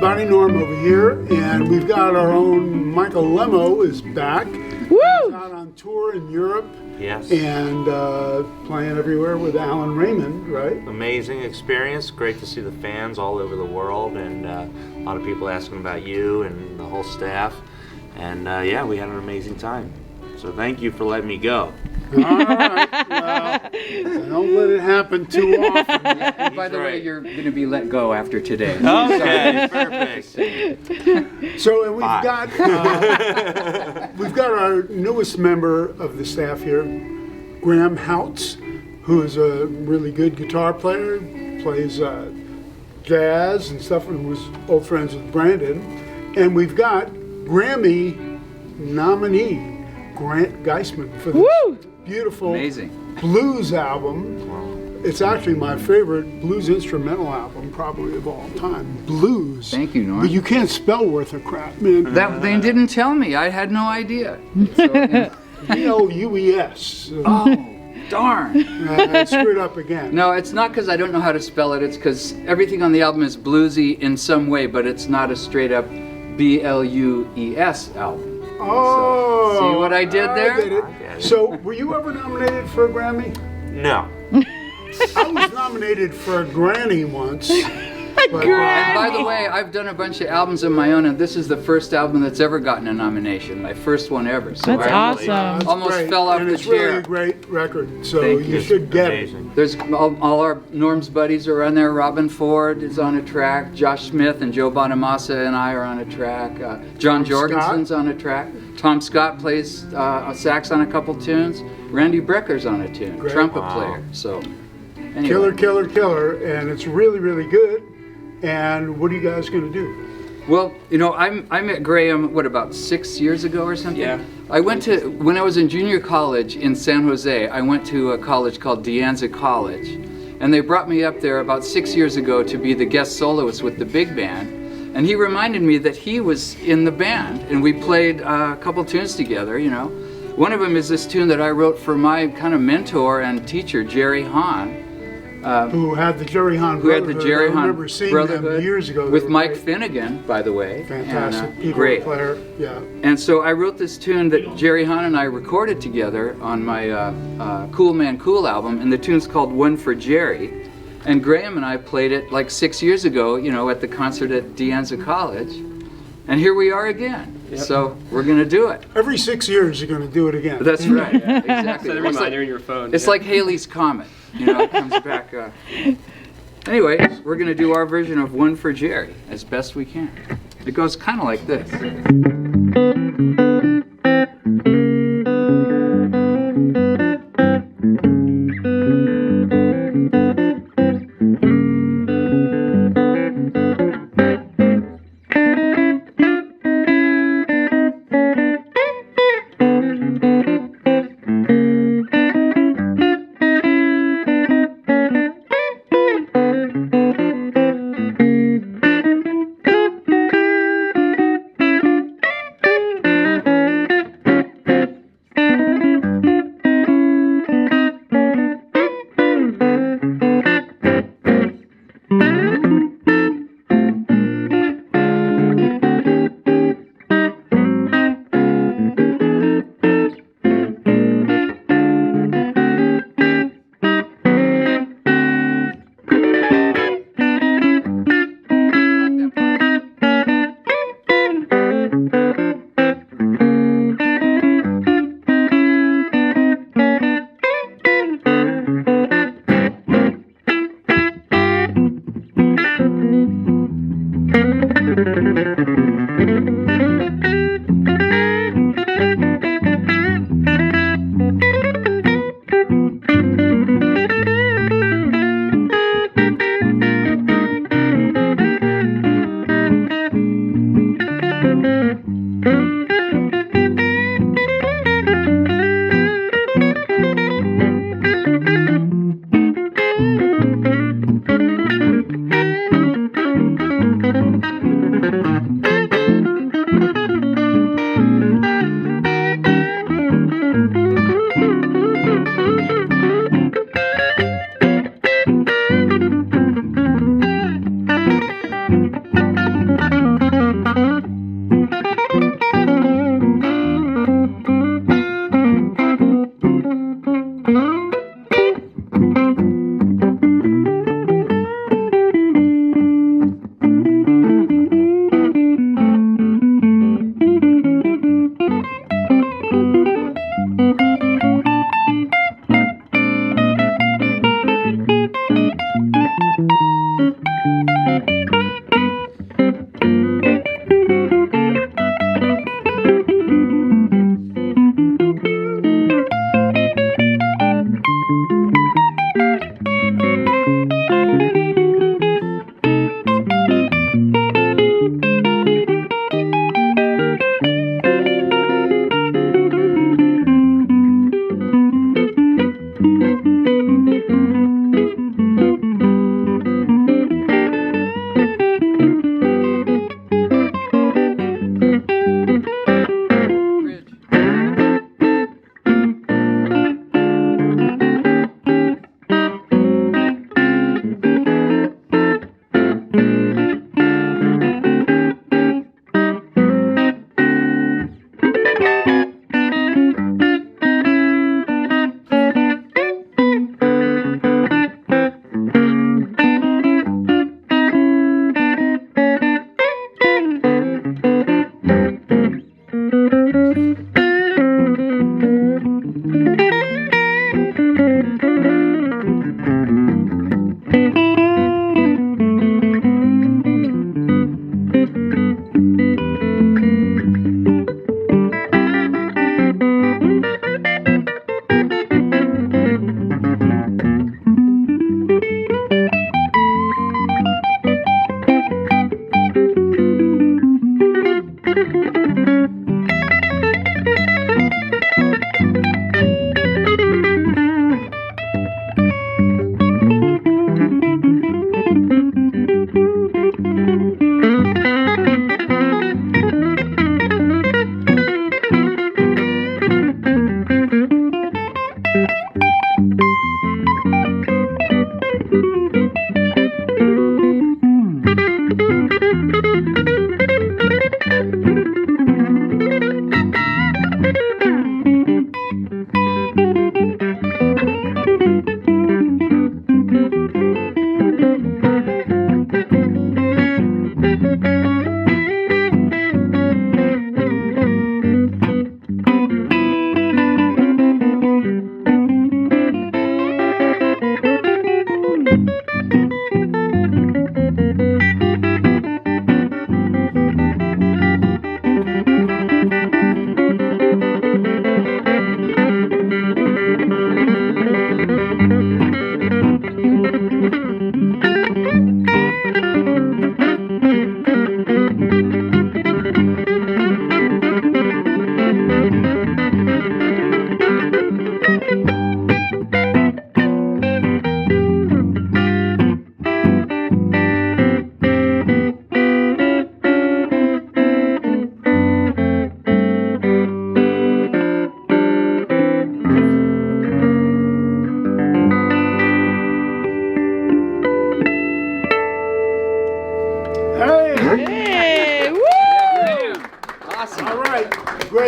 everybody. Norm over here, and we've got our own Michael Lemo is back. Woo! He's out on tour in Europe. Yes. And playing everywhere with Alan Raymond, right? Amazing experience. Great to see the fans all over the world, and a lot of people asking about you and the whole staff. And yeah, we had an amazing time. So thank you for letting me go. All right. Well, don't let it happen too often. By the way, you're going to be let go after today. Okay, perfect. So, and we've got our newest member of the staff here, Graham Houts, who is a really good guitar player, plays jazz and stuff, and was old friends with Brandon. And we've got Grammy nominee Grant Geissman for this beautiful Amazing. blues album. It's actually my favorite blues instrumental album, probably of all time. Blues. Thank you, Norm. But you can't spell worth a crap, man. That they didn't tell me. I had no idea. So, B-L-U-E-S. oh, darn. I screwed up again. No, it's not because I don't know how to spell it. It's because everything on the album is bluesy in some way, but it's not a straight up B-L-U-E-S album. Oh. See what I did there? I did it. So, were you ever nominated for a Grammy? No. I was nominated for a Granny once. But, And by the way, I've done a bunch of albums of my own, and this is the first album that's ever gotten a nomination. My first one ever. So That's I awesome. That's almost great. fell off and the it's really chair. a great record, so Thank you you. should get Amazing. There's all our Norm's buddies are on there. Robin Ford is on a track. Josh Smith and Joe Bonamassa and I are on a track. John Jorgensen's on a track. Tom Scott plays a sax on a couple tunes. Randy Brecker's on a tune, Great. trumpet Wow. player. So, it. anyway. Killer, killer, killer, and it's really, really good. And what are you guys going to do? Well, you know, I met Graham, what, about 6 years ago or something? Yeah. When I was in junior college in San Jose, I went to a college called De Anza College. And they brought me up there about 6 years ago to be the guest soloist with the big band. And he reminded me that he was in the band, and we played a couple tunes together, you know. One of them is this tune that I wrote for my kind of mentor and teacher, Jerry Hahn. Who had the Jerry Hahn Who had the Brotherhood. Jerry I Hahn remember seeing Brotherhood them years ago. They with were Mike great. Finnegan, by the way. Fantastic And, keyboard great. player. Yeah. And so I wrote this tune that Jerry Hahn and I recorded together on my Cool Man Cool album, and the tune's called One for Jerry. And Graham and I played it like 6 years ago, you know, at the concert at De Anza College. And here we are again. So we're going to do it. Every 6 years you're going to do it again. That's right. Exactly. Set a It's like- reminder in your phone. It's like Halley's Comet. You know, it comes back. Anyway, we're going to do our version of One for Jerry as best we can. It goes kind of like this.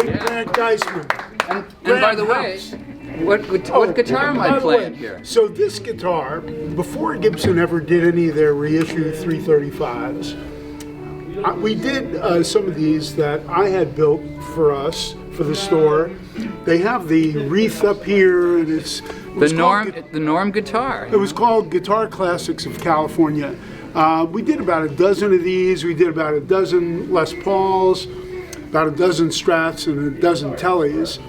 great Yeah. Grant Geissman. And Graham by the way, Houts. what guitar am by I the playing way, here? So this guitar, before Gibson ever did any of their reissue 335s, we did some of these that I had built for us, for the store. They have the wreath up here, and it was The Norm guitar. It was called Guitar Classics of California. We did about a dozen of these. We did about a dozen Les Pauls, about a dozen Strats, and a dozen Tellys.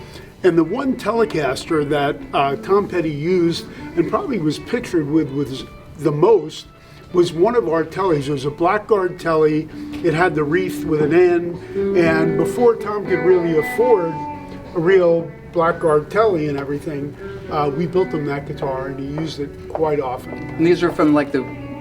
And the one Telecaster that Tom Petty used and probably was pictured with the most was one of our Tellys. It was a Blackguard Telly. It had the wreath with an N. And before Tom could really afford a real Blackguard Telly and everything, we built him that guitar, and he used it quite often. And these are from like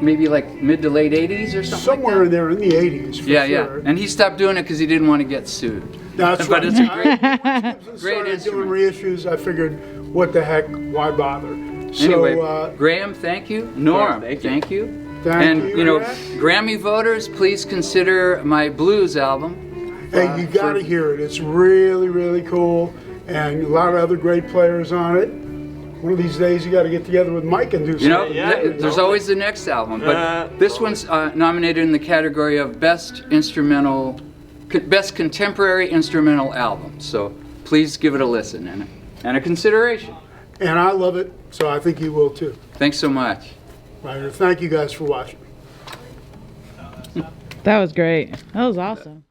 maybe like mid to late 80s or something. Somewhere like in there in the 80s, for yeah, sure. And he stopped doing it because he didn't want to get sued. That's But right. it's a great, Great great doing instrument. reissues. I figured, what the heck? Why bother? Anyway, So, Graham, thank you. Norm, thank you. thank you. Thank And you, you know, Rex. Grammy voters, please consider my blues album. hey, you got to hear it. It's really, really cool, and a lot of other great players on it. One of these days, you got to get together with Mike and do something. You know, Yeah, there's always the next album, but this one's nominated in the category of best contemporary instrumental album. So please give it a listen and a consideration. And I love it, so I think you will too. Thanks so much. Right, thank you guys for watching. That was great. That was awesome.